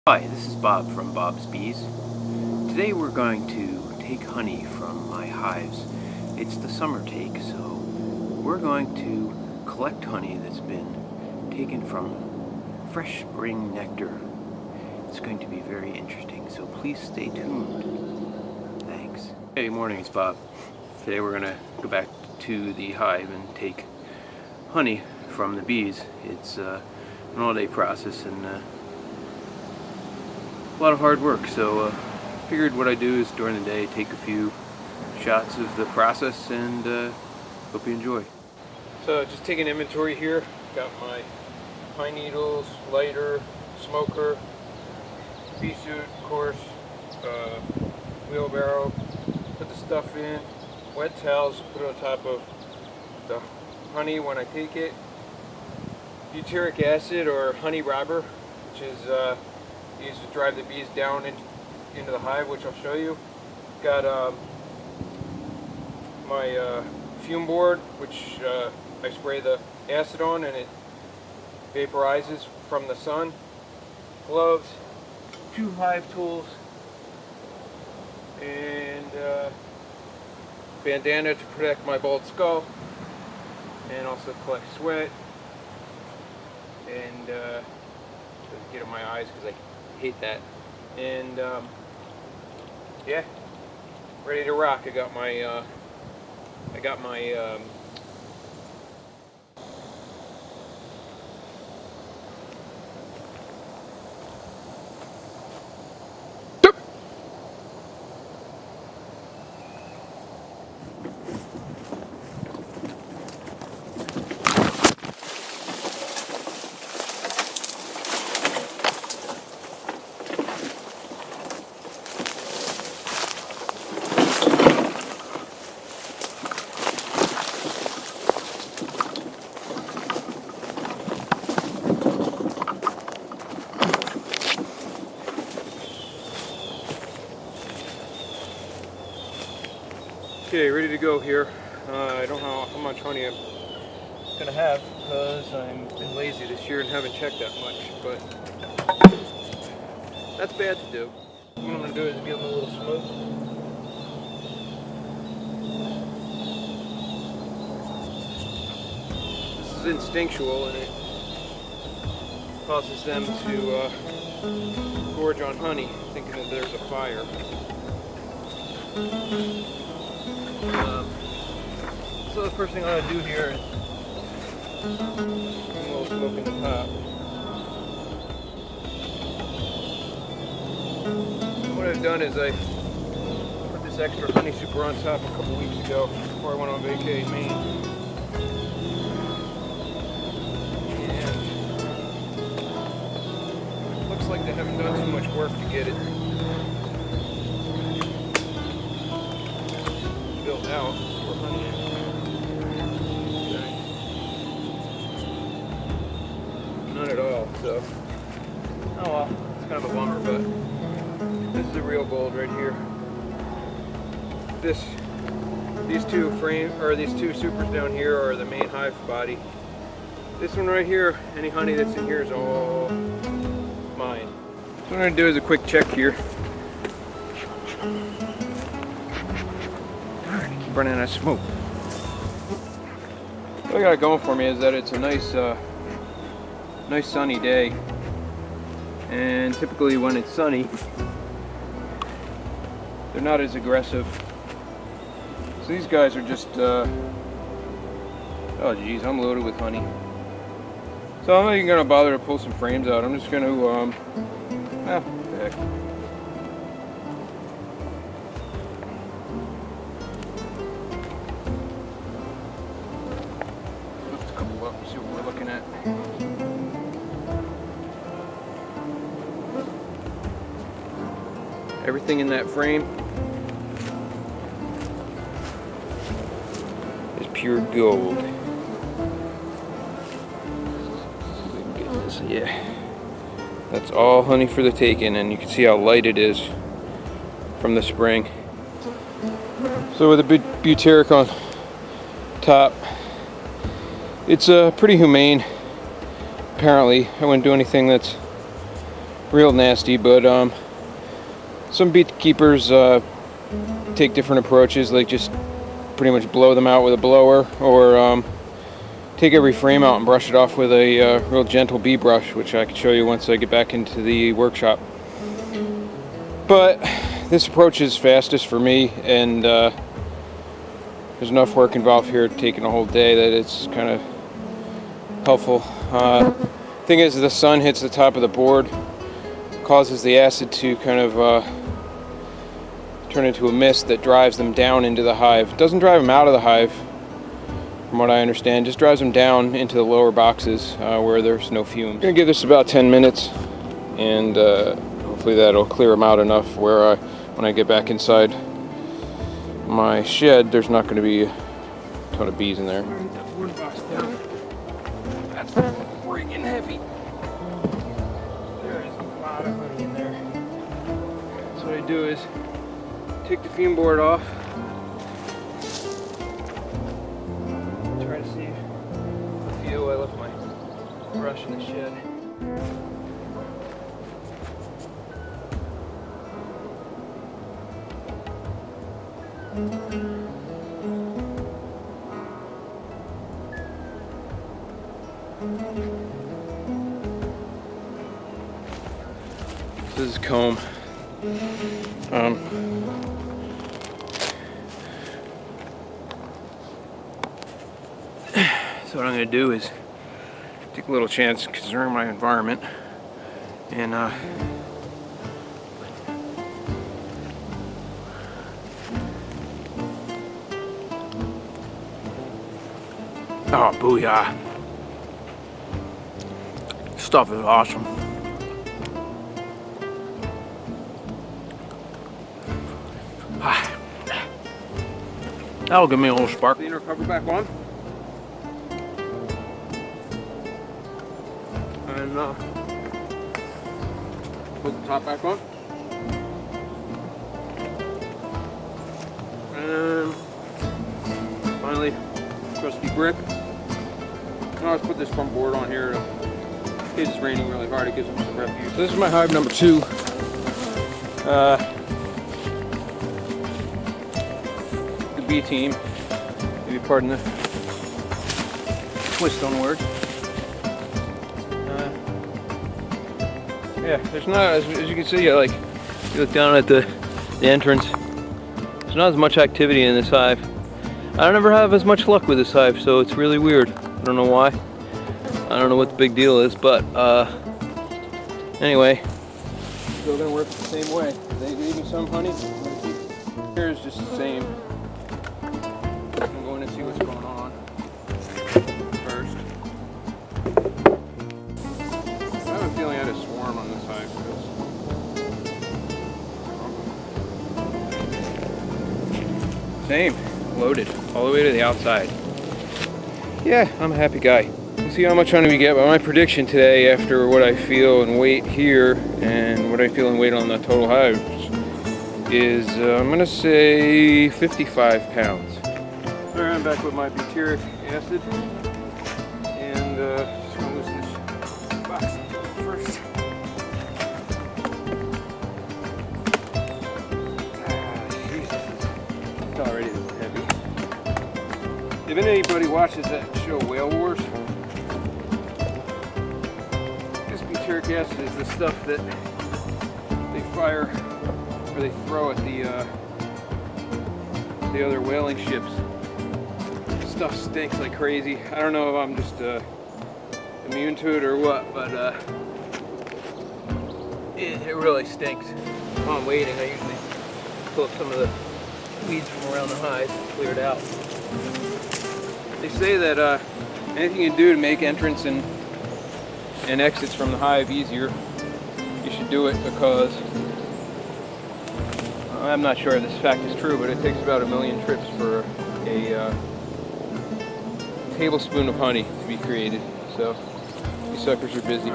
Hi, this is Bob from Bob's Bees. Today we're going to take honey from my hives. It's the summer take, so we're going to collect honey that's been taken from fresh spring nectar. It's going to be very interesting, so please stay tuned. Thanks. Hey, morning, it's Bob. Today we're going to go back to the hive and take honey from the bees. It's an all-day process and a lot of hard work, so figured what I do is during the day take a few shots of the process and hope you enjoy. So just taking inventory here. Got my pine needles, lighter, smoker, bee suit, of course, wheelbarrow. Put the stuff in, wet towels, put it on top of the honey when I take it. Butyric acid or honey robber, which is used to drive the bees down into the hive, which I'll show you. Got my fume board, which I spray the acid on and it vaporizes from the sun. Gloves, 2 hive tools, and bandana to protect my bald skull, and also collect sweat, and doesn't get in my eyes because I hate that. And yeah, ready to rock. I got my okay, ready to go here. I don't know how much honey I'm gonna have because I've been lazy this year and haven't checked that much, but that's bad to do. What I'm gonna do is give them a little smoke. This is instinctual and it causes them to gorge on honey, thinking that there's a fire. So the first thing I'm going to do here is a little smoke in the top. What I've done is I put this extra honey super on top a couple weeks ago before I went on vacay in Maine. And it looks like they haven't done too much work to get it built out for honey. None at all, so oh well, it's kind of a bummer, but this is the real gold right here. These two supers down here are the main hive body. This one right here, any honey that's in here is all mine. So what I'm going to do is a quick check here. Keep running out of smoke. What I got going for me is that it's a nice sunny day, and typically when it's sunny they're not as aggressive. So these guys are just oh geez, I'm loaded with honey. So I'm not even gonna bother to pull some frames out. I'm just gonna what the heck. Lift a couple up and see what we're looking at. Everything in that frame is pure gold. Yeah, that's all honey for the taking, and you can see how light it is from the spring. So with the butyric on top. It's pretty humane. Apparently, I wouldn't do anything that's real nasty, but some beekeepers take different approaches, like just pretty much blow them out with a blower, or take every frame out and brush it off with a real gentle bee brush, which I can show you once I get back into the workshop. But this approach is fastest for me, and there's enough work involved here taking a whole day that it's kind of helpful. Thing is, the sun hits the top of the board, causes the acid to kind of turn into a mist that drives them down into the hive. It doesn't drive them out of the hive, from what I understand, just drives them down into the lower boxes where there's no fumes. I'm gonna give this about 10 minutes, and hopefully that'll clear them out enough where when I get back inside my shed, there's not going to be a ton of bees in there. That's friggin' heavy. There is a lot of honey in there. So what I do is take the fume board off. Try to see the feel. I left my brush in the shed. This is comb. So what I'm going to do is take a little chance considering my environment and oh, booyah. Stuff is awesome. That'll give me a little spark. The inner cover back on. And put the top back on. And finally, trusty brick. I always put this front board on here in case it's raining really hard. It gives them some refuge. So this is my hive number 2. The bee team. Maybe pardon the twist on words. Yeah, there's not, as you can see, like, you look down at the entrance, there's not as much activity in this hive. I don't ever have as much luck with this hive, so it's really weird. I don't know why. I don't know what the big deal is, but anyway, still gonna work the same way. They gave me some honey. Here is just the same. I'm going to see what's going on first. I have a feeling I had a swarm on this hive. Same, loaded all the way to the outside. Yeah, I'm a happy guy. We'll see how much honey we get, but my prediction today, after what I feel and weight here and what I feel and weight on the total hives, is I'm gonna say 55 pounds. Alright, I'm back with my butyric acid, and just gonna loosen this box first. Jesus, it's already heavy. If anybody watches that show Whale Wars, this butyric acid is the stuff that they fire or they throw at the other whaling ships. Stuff stinks like crazy. I don't know if I'm just immune to it or what, but it really stinks. While I'm waiting, I usually pull up some of the weeds from around the hive, clear it out. They say that anything you do to make entrance and exits from the hive easier, you should do it, because I'm not sure if this fact is true, but it takes about 1 million trips for a tablespoon of honey to be created. So these suckers are busy.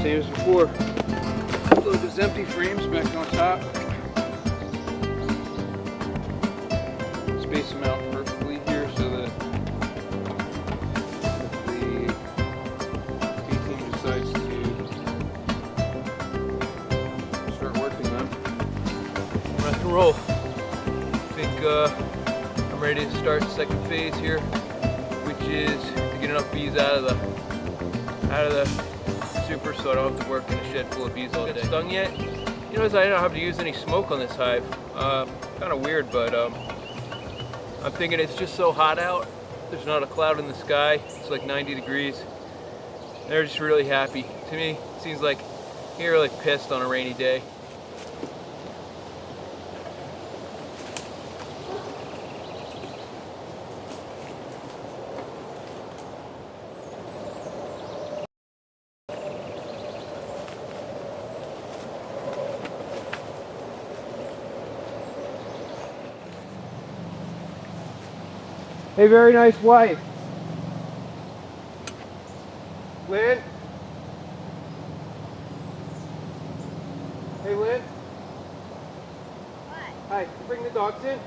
Same as before. Load those empty frames back on top. Space them out perfectly here so that if the bee team decides to start working them, rock and roll. I think I'm ready to start the second phase here, which is to get enough bees out of the super so I don't have to work in a shed full of bees all day. Get stung yet? You notice I don't have to use any smoke on this hive. Kind of weird, but I'm thinking it's just so hot out. There's not a cloud in the sky. It's like 90 degrees. They're just really happy. To me, it seems like you're like pissed on a rainy day. Hey, very nice wife. Lynn? Hey, Lynn? What? Hi, you bring the dogs in?